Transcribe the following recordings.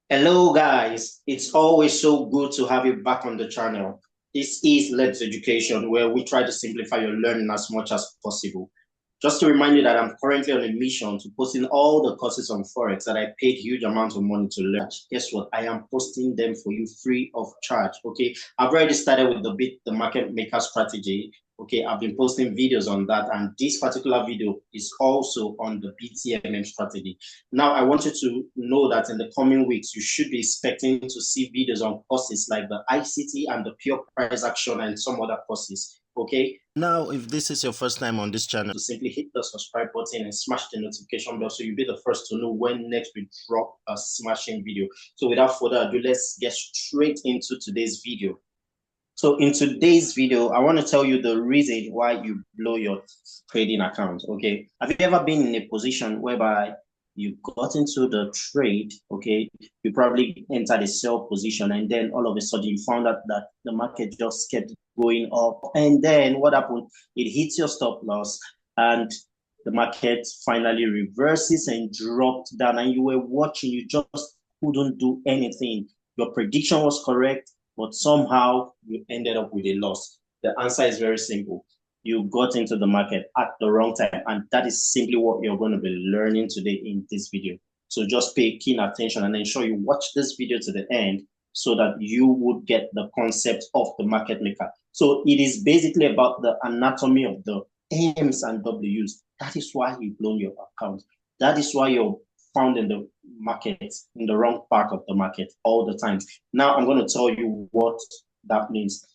Hello guys, it's always so good to have you back on the channel. This is Let's Education, where we try to simplify your learning as much as possible. Just to remind you that I'm currently on a mission to posting all the courses on Forex that I paid huge amounts of money to learn. Guess what? I am posting them for you free of charge. Okay, I've already started with the market maker strategy. Okay, I've been posting videos on that, and this particular video is also on the BTMM strategy. Now, I want you to know that in the coming weeks, you should be expecting to see videos on courses like the ICT and the pure price action and some other courses. Okay. Now, if this is your first time on this channel, to simply hit the subscribe button and smash the notification bell so you'll be the first to know when next we drop a smashing video. So without further ado, let's get straight into today's video. So in today's video, I want to tell you the reason why you blow your trading account. Okay. Have you ever been in a position whereby you got into the trade? Okay. You probably entered a sell position, and then all of a sudden you found out that the market just kept going up. And then what happened? It hits your stop loss, and the market finally reverses and dropped down. And you were watching, you just couldn't do anything. Your prediction was correct, but somehow you ended up with a loss. The answer is very simple. You got into the market at the wrong time, and that is simply what you're going to be learning today in this video. So just pay keen attention and ensure you watch this video to the end so that you would get the concept of the market maker. So it is basically about the anatomy of the M's and W's. That is why you've blown your account. That is why you're found in the market, in the wrong part of the market all the time. Now I'm going to tell you what that means.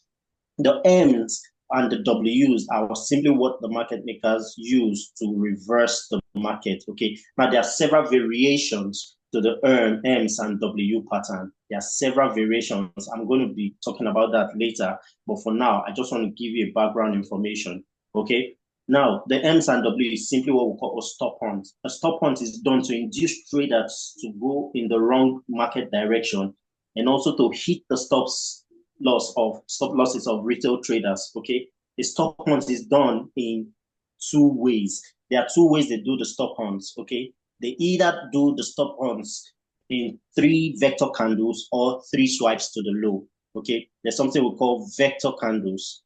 The M's and the W's are simply what the market makers use to reverse the market. Okay. Now there are several variations to the M's and W pattern. There are several variations. I'm going to be talking about that later. But for now, I just want to give you a background information. Okay. Now, the M's and W is simply what we call a stop hunt. A stop hunt is done to induce traders to go in the wrong market direction and also to hit the stop losses of retail traders. Okay, the stop hunt is done in two ways. There are two ways they do the stop hunts. Okay, they either do the stop hunts in 3 vector candles or 3 swipes to the low. Okay, there's something we call vector candles.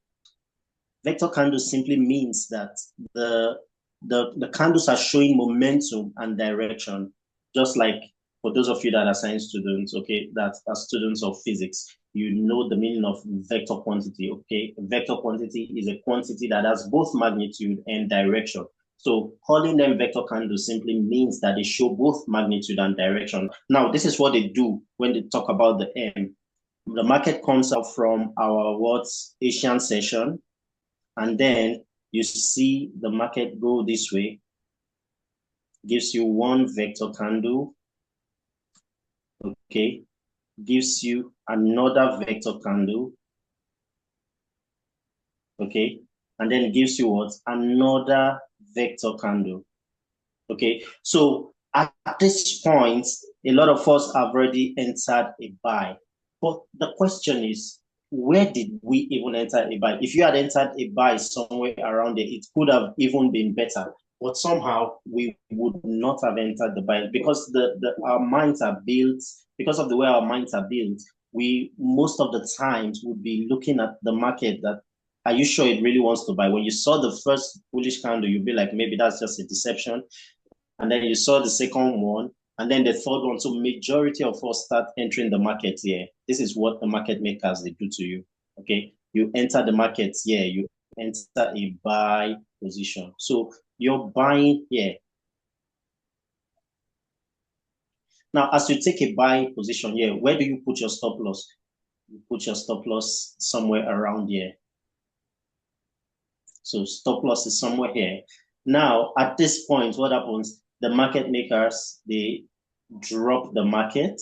Vector candles simply means that the candles are showing momentum and direction, just like for those of you that are science students, okay, that are students of physics, you know the meaning of vector quantity, okay? Vector quantity is a quantity that has both magnitude and direction. So calling them vector candles simply means that they show both magnitude and direction. Now, this is what they do when they talk about the M. The market comes out from our Asian session, and then you see the market go this way, gives you one vector candle, okay, gives you another vector candle, okay, and then gives you what? Another vector candle, okay. So at this point, a lot of us have already entered a buy, but the question is, where did we even enter a buy? If you had entered a buy somewhere around there, it could have even been better. But somehow we would not have entered the buy because our minds are built, because of the way our minds are built, we most of the times would be looking at the market that, are you sure it really wants to buy? When you saw the first bullish candle, you'd be like, maybe that's just a deception. And then you saw the second one, and then the third one. So majority of us start entering the market here. This is what the market makers, they do to you. Okay, you enter the market here, you enter a buy position. So you're buying here. Now, as you take a buy position here, where do you put your stop loss? You put your stop loss somewhere around here. So stop loss is somewhere here. Now, at this point, what happens? The market makers, they drop the market,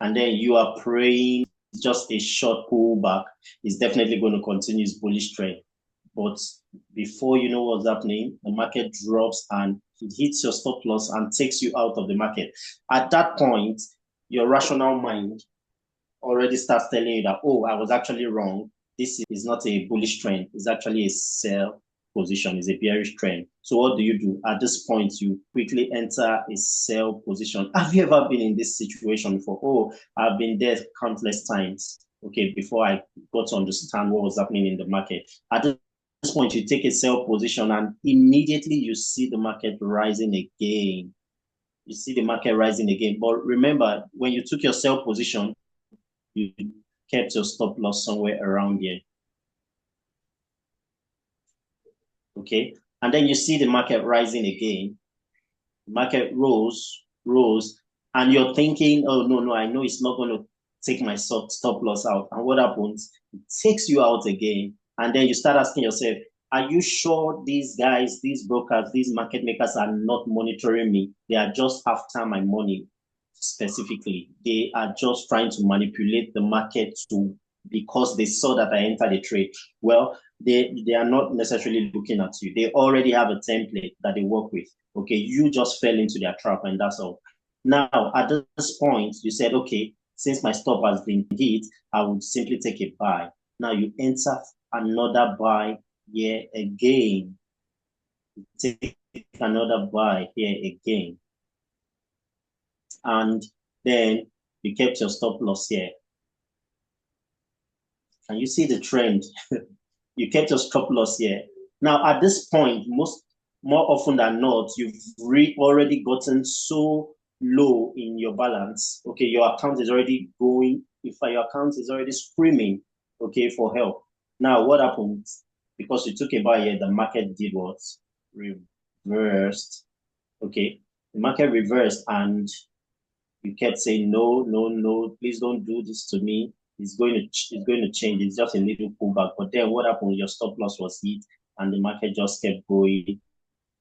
and then you are praying just a short pullback. It's definitely going to continue its bullish trend. But before you know what's happening, the market drops and it hits your stop loss and takes you out of the market. At that point, your rational mind already starts telling you that, oh, I was actually wrong. This is not a bullish trend. It's actually a sell position, is a bearish trend. So what do you do? At this point, you quickly enter a sell position. Have you ever been in this situation before? Oh, I've been there countless times. Okay, before I got to understand what was happening in the market. At this point, you take a sell position and immediately you see the market rising again. You see the market rising again. But remember, when you took your sell position, you kept your stop loss somewhere around here. Okay, and then you see the market rising again. The market rose, and you're thinking, oh no, I know it's not going to take my stop loss out. And what happens? It takes you out again, and then you start asking yourself, are you sure these guys, these brokers, these market makers are not monitoring me? They are just after my money specifically. They are just trying to manipulate the market to, because they saw that I entered a trade. Well, they are not necessarily looking at you. They already have a template that they work with. Okay, you just fell into their trap, and that's all. Now, at this point, you said, okay, since my stop has been hit, I would simply take a buy. Now you enter another buy here again. Take another buy here again. And then you kept your stop loss here. And you see the trend. You kept your stop loss here. Now, at this point, more often than not, you've already gotten so low in your balance. Okay, your account is already going. If your account is already screaming, okay, for help. Now, what happens? Because you took a buy here, the market did what? Reversed. Okay, the market reversed, and you kept saying, no, please don't do this to me. It's going to change. It's just a little pullback. But then what happened? Your stop loss was hit, and the market just kept going.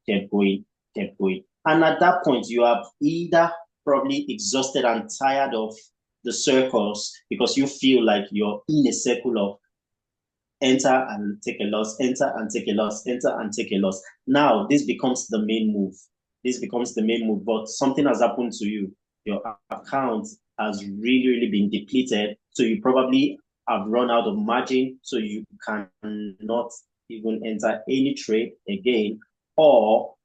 And at that point, you have either probably exhausted and tired of the circles because you feel like you're in a circle of enter and take a loss, enter and take a loss, enter and take a loss. Now, this becomes the main move. But something has happened to you. Your account has really been depleted. So you probably have run out of margin. So you cannot even enter any trade again. Or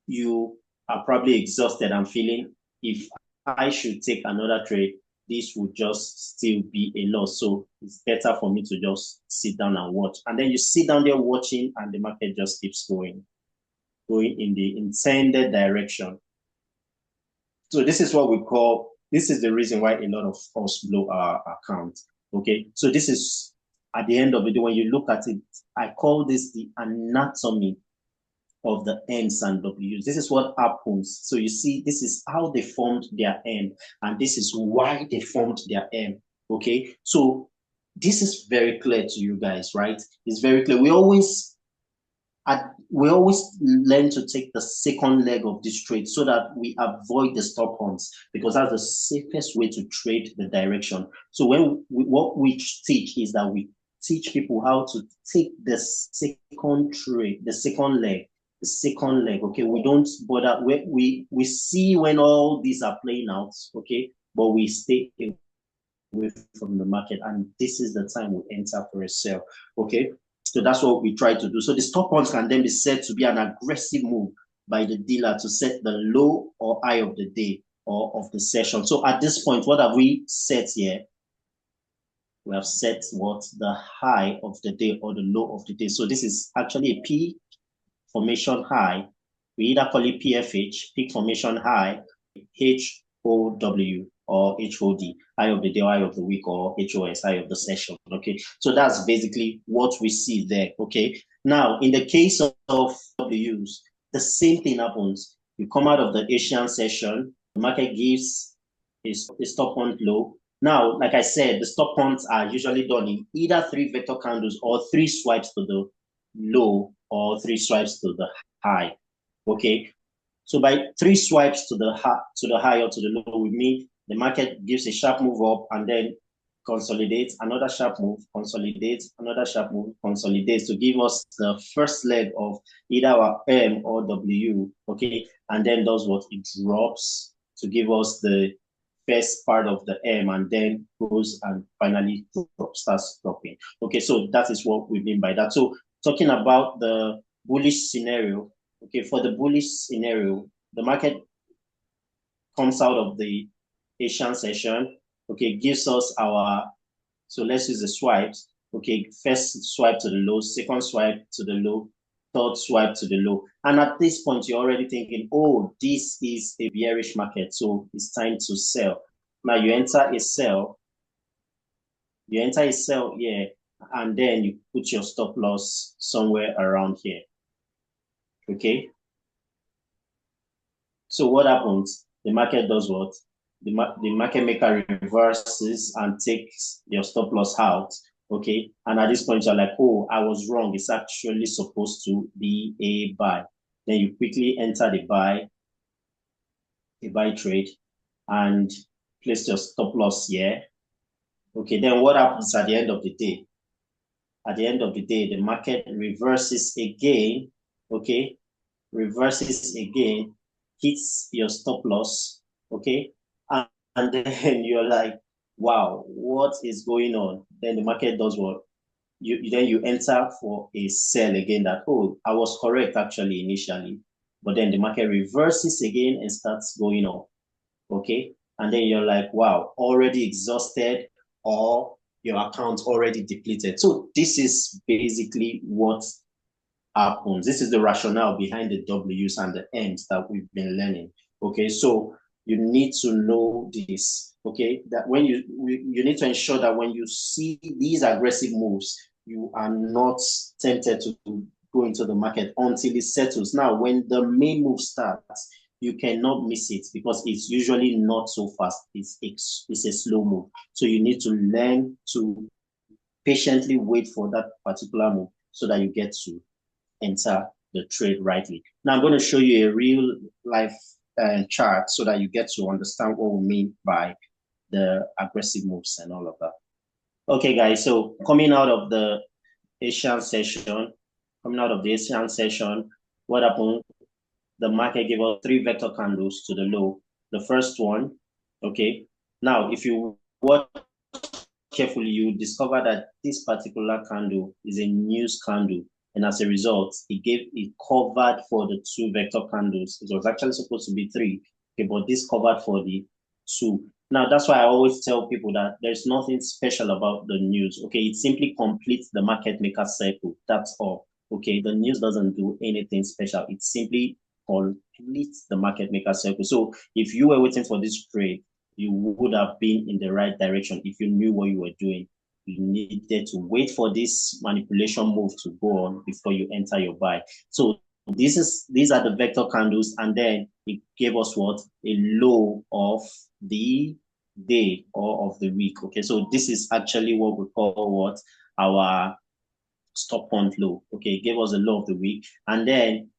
you are probably exhausted and feeling, if I should take another trade, this would just still be a loss. So it's better for me to just sit down and watch. And then you sit down there watching, and the market just keeps going in the intended direction. So this is what we call, this is the reason why a lot of us blow our account. Okay, so this is, at the end of the day, when you look at it, I call this the anatomy of the N's and W's. This is what happens. So you see, this is how they formed their N, and this is why they formed their M. Okay, so this is very clear to you guys, right? It's very clear. We always learn to take the second leg of this trade so that we avoid the stop hunt, because that's the safest way to trade the direction. So what we teach is that we teach people how to take the second trade, the second leg. Okay, we don't bother. We see when all these are playing out, okay, but we stay away from the market, and this is the time we enter for a sell. Okay, so that's what we try to do. So the stop hunt can then be said to be an aggressive move by the dealer to set the low or high of the day or of the session. So at this point, what have we set here? We have set what? The high of the day or the low of the day. So this is actually a P formation high. We either call it PFH, peak formation high, HOW or HOD, high of the day, high of the week, or HOS, high of the session. Okay, so that's basically what we see there. Okay, now in the case of Ws, the same thing happens. You come out of the Asian session, the market gives a stop hunt low. Now, like I said, the stop hunts are usually done in either 3 vector candles or 3 swipes to the low or 3 swipes to the high. Okay, so by 3 swipes to the high or to the low, we mean the market gives a sharp move up and then consolidates, another sharp move, consolidates, another sharp move, consolidates, to give us the first leg of either our M or W. Okay, and then does what? It drops to give us the first part of the M, and then goes and finally starts dropping. Okay, so that is what we mean by that. So talking about the bullish scenario, okay, for the bullish scenario, the market comes out of the Asian session, okay, gives us our, so let's use the swipes, okay, first swipe to the low, second swipe to the low, third swipe to the low. And at this point, you're already thinking, oh, this is a bearish market, so it's time to sell. Now you enter a sell here, and then you put your stop loss somewhere around here, okay? So what happens? The market does what? The market maker reverses and takes your stop loss out, okay? And at this point, you're like, oh, I was wrong. It's actually supposed to be a buy. Then you quickly enter the buy trade, and place your stop loss here. Okay, then what happens at the end of the day? At the end of the day, the market reverses again, okay? Reverses again, hits your stop loss, okay? And then you're like, wow, what is going on? Then the market does what? Then you enter for a sell again that, oh, I was correct actually initially. But then the market reverses again and starts going up, okay? And then you're like, wow, already exhausted, or your account already depleted. So this is basically what happens. This is the rationale behind the W's and the M's that we've been learning. Okay, so you need to know this. Okay, that when you need to ensure that when you see these aggressive moves, you are not tempted to go into the market until it settles. Now, when the main move starts, you cannot miss it because it's usually not so fast. It's a slow move. So you need to learn to patiently wait for that particular move so that you get to enter the trade rightly. Now I'm going to show you a real life chart so that you get to understand what we mean by the aggressive moves and all of that. Okay, guys, so coming out of the Asian session, what happened? The market gave us 3 vector candles to the low. The first one, okay. Now, if you watch carefully, you discover that this particular candle is a news candle. And as a result, it covered for the 2 vector candles. It was actually supposed to be 3, okay, but this covered for the 2. Now, that's why I always tell people that there's nothing special about the news. Okay, it simply completes the market maker cycle. That's all. Okay, the news doesn't do anything special. It simply completes the market maker cycle. So if you were waiting for this trade, you would have been in the right direction if you knew what you were doing. You needed to wait for this manipulation move to go on before you enter your buy. So these are the vector candles, and then it gave us what? A low of the day or of the week. Okay, so this is actually what we call what? Our stop point low. Okay, it gave us a low of the week, and then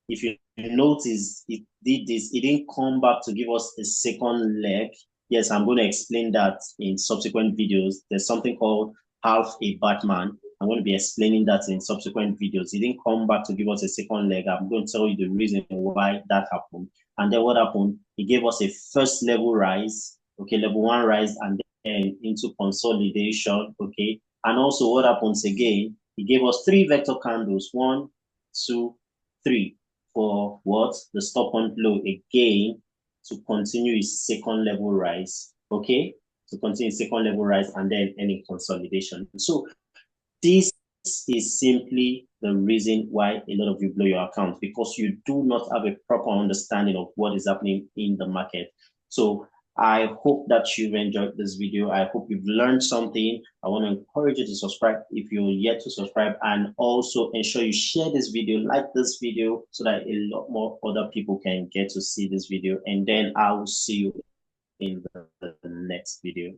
if you notice, it did this, it didn't come back to give us a second leg. Yes, I'm going to explain that in subsequent videos. There's something called half a Batman. I'm going to be explaining that in subsequent videos. It didn't come back to give us a second leg. I'm going to tell you the reason why that happened. And then what happened? It gave us a first level rise, okay, level 1 rise, and then into consolidation, okay. And also what happens again? It gave us 3 vector candles, 1, 2, 3, for what? The stop point low again to continue its second level rise, okay? To continue second level rise and then any consolidation. So this is simply the reason why a lot of you blow your account, because you do not have a proper understanding of what is happening in the market. So I hope that you've enjoyed this video. I hope you've learned something. I want to encourage you to subscribe if you're yet to subscribe, and also ensure you share this video, like this video, so that a lot more other people can get to see this video. And then I will see you in the next video.